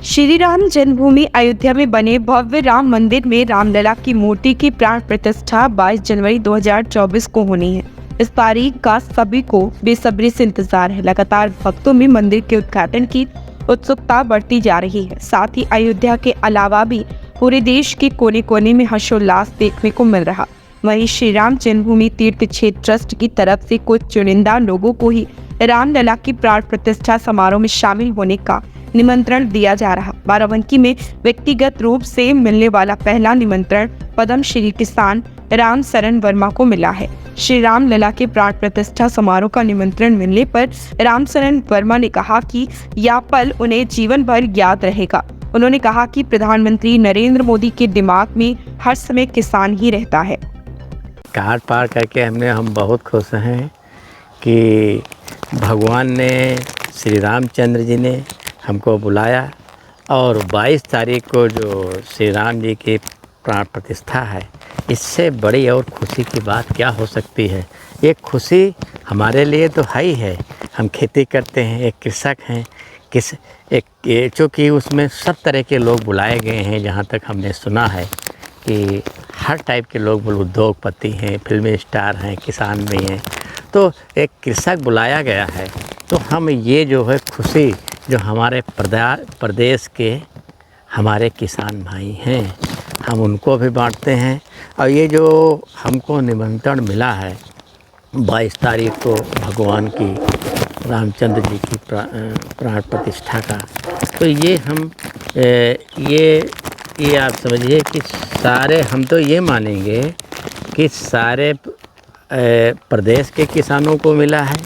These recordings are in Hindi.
श्री राम जन्मभूमि अयोध्या में बने भव्य राम मंदिर में रामलला की मूर्ति की प्राण प्रतिष्ठा 22 जनवरी 2024 को होनी है। इस तारीख का सभी को बेसब्री से इंतजार है। लगातार भक्तों में मंदिर के उद्घाटन की उत्सुकता बढ़ती जा रही है। साथ ही अयोध्या के अलावा भी पूरे देश के कोने कोने में हर्षोल्लास देखने को मिल रहा। वहीं श्री राम जन्मभूमि तीर्थ क्षेत्र ट्रस्ट की तरफ से कुछ चुनिंदा लोगों को ही रामलला की प्राण प्रतिष्ठा समारोह में शामिल होने का निमंत्रण दिया जा रहा। बाराबंकी में व्यक्तिगत रूप से मिलने वाला पहला निमंत्रण पद्मश्री किसान राम शरण वर्मा को मिला है। श्री राम लला के प्राण प्रतिष्ठा समारोह का निमंत्रण मिलने पर राम शरण वर्मा ने कहा कि यह पल उन्हें जीवन भर याद रहेगा। उन्होंने कहा कि प्रधानमंत्री नरेंद्र मोदी के दिमाग में हर समय किसान ही रहता है। घाट पार करके हम बहुत खुश हैं कि भगवान ने, श्री रामचंद्र जी ने हमको बुलाया और 22 तारीख को जो श्री राम जी की प्राण प्रतिष्ठा है, इससे बड़ी और खुशी की बात क्या हो सकती है। एक खुशी हमारे लिए तो है ही है। हम खेती करते हैं, एक कृषक हैं, चूँकि उसमें सब तरह के लोग बुलाए गए हैं। जहाँ तक हमने सुना है कि हर टाइप के लोग, उद्योगपति हैं, फिल्मी स्टार हैं, किसान भी हैं, तो एक कृषक बुलाया गया है। तो हम ये जो है खुशी जो हमारे प्रदेश के हमारे किसान भाई हैं, हम उनको भी बांटते हैं। और ये जो हमको निमंत्रण मिला है 22 तारीख को भगवान की, रामचंद्र जी की प्राण प्रतिष्ठा का, तो ये हम ये आप समझिए कि सारे हम तो ये मानेंगे कि सारे प्रदेश के किसानों को मिला है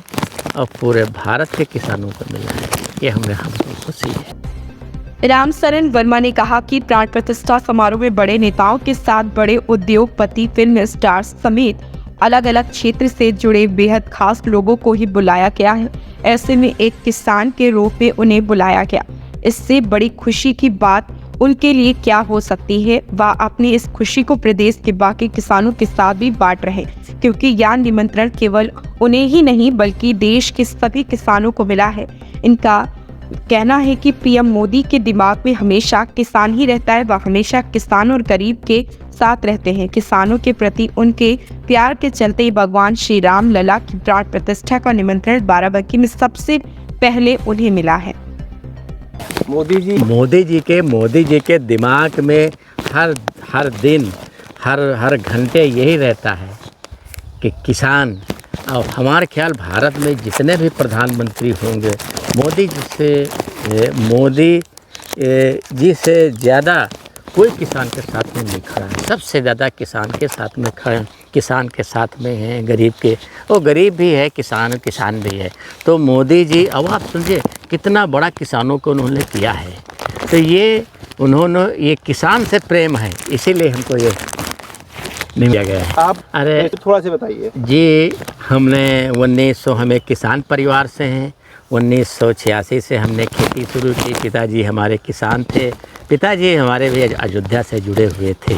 और पूरे भारत के किसानों को मिला है। ये हमको खुशी है। राम शरण वर्मा ने कहा कि प्राण प्रतिष्ठा समारोह में बड़े नेताओं के साथ बड़े उद्योगपति, फिल्म स्टार्स समेत अलग अलग क्षेत्र से जुड़े बेहद खास लोगों को ही बुलाया गया है। ऐसे में एक किसान के रूप में उन्हें बुलाया गया। इससे बड़ी खुशी की बात उनके लिए क्या हो सकती है। वह अपनी इस खुशी को प्रदेश के बाकी किसानों के साथ भी बांट रहे, क्योंकि यह निमंत्रण केवल उन्हें ही नहीं बल्कि देश के सभी किसानों को मिला है। इनका कहना है कि पीएम मोदी के दिमाग में हमेशा किसान ही रहता है। वह हमेशा किसान और गरीब के साथ रहते हैं। किसानों के प्रति उनके प्यार के चलते भगवान श्री राम लला की प्राण प्रतिष्ठा का निमंत्रण बाराबंकी में सबसे पहले उन्हें मिला है। मोदी जी के दिमाग में हर दिन हर घंटे यही रहता है कि किसान। और हमारे ख्याल भारत में जितने भी प्रधानमंत्री होंगे, मोदी जी से ज़्यादा कोई किसान के साथ में नहीं खड़ा है। सबसे ज़्यादा किसान के साथ में खड़े, किसान के साथ में हैं, गरीब के, वो गरीब भी है, किसान भी है। तो मोदी जी, अब आप समझिए कितना बड़ा किसानों को उन्होंने किया है। तो ये किसान से प्रेम है, इसीलिए हमको ये नहीं दिया गया है। आप अरे तो थोड़ा सा बताइए जी। हमें किसान परिवार से हैं। 1986 से हमने खेती शुरू की। पिताजी हमारे किसान थे। पिताजी हमारे भी अयोध्या से जुड़े हुए थे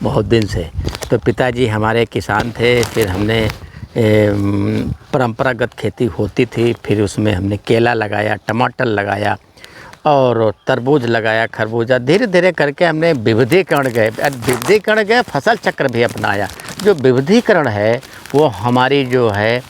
बहुत दिन से। तो पिताजी हमारे किसान थे। फिर हमने परंपरागत खेती होती थी, फिर उसमें हमने केला लगाया, टमाटर लगाया और तरबूज लगाया, खरबूजा। धीरे धीरे करके हमने विविधीकरण गए, फसल चक्र भी अपनाया। जो विविधीकरण है वो हमारी जो है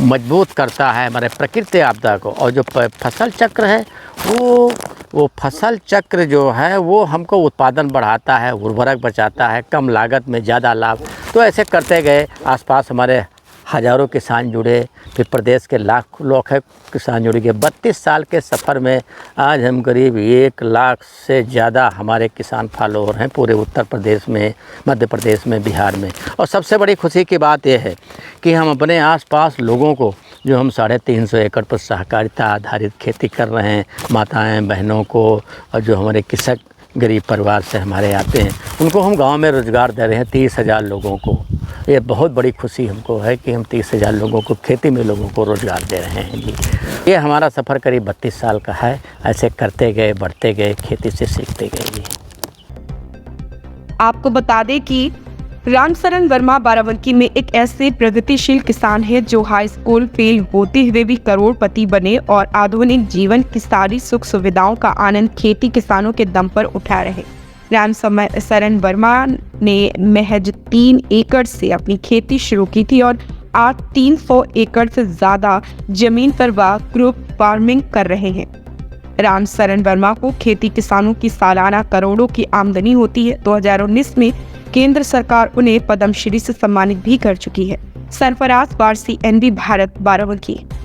मजबूत करता है हमारे प्रकृति आपदा को। और जो फसल चक्र है वो फसल चक्र जो है वो हमको उत्पादन बढ़ाता है, उर्वरक बचाता है, कम लागत में ज़्यादा लाभ। तो ऐसे करते गए। आसपास हमारे हज़ारों किसान जुड़े, फिर प्रदेश के लाख लोग हैं किसान जुड़ गए। 32 साल के सफ़र में आज हम करीब 1 लाख से ज़्यादा हमारे किसान फॉलोअर हैं पूरे उत्तर प्रदेश में, मध्य प्रदेश में, बिहार में। और सबसे बड़ी खुशी की बात यह है कि हम अपने आसपास लोगों को, जो हम 350 एकड़ पर सहकारिता आधारित खेती कर रहे हैं, माताएँ बहनों को, और जो हमारे कृषक गरीब परिवार से हमारे आते हैं, उनको हम गांव में रोज़गार दे रहे हैं 30,000 लोगों को। ये बहुत बड़ी खुशी हमको है कि हम 30,000 लोगों को, खेती में लोगों को रोज़गार दे रहे हैं जी। ये हमारा सफ़र करीब 32 साल का है। ऐसे करते गए, बढ़ते गए, खेती से सीखते गए जी। आपको बता दें कि रामशरण वर्मा बाराबंकी में एक ऐसे प्रगतिशील किसान है जो हाई स्कूल फेल होते हुए भी करोड़पति बने और आधुनिक जीवन की सारी सुख सुविधाओं का आनंद खेती किसानों के दम पर उठा रहे। रामशरण वर्मा ने महज 3 एकड़ से अपनी खेती शुरू की थी और आज 300 एकड़ से ज्यादा जमीन पर वह क्रॉप फार्मिंग कर रहे हैं। रामशरण वर्मा को खेती किसानों की सालाना करोड़ों की आमदनी होती है। 2019 में केंद्र सरकार उन्हें पद्मश्री से सम्मानित भी कर चुकी है। सरफराज वारसी, NB भारत, बाराबंकी।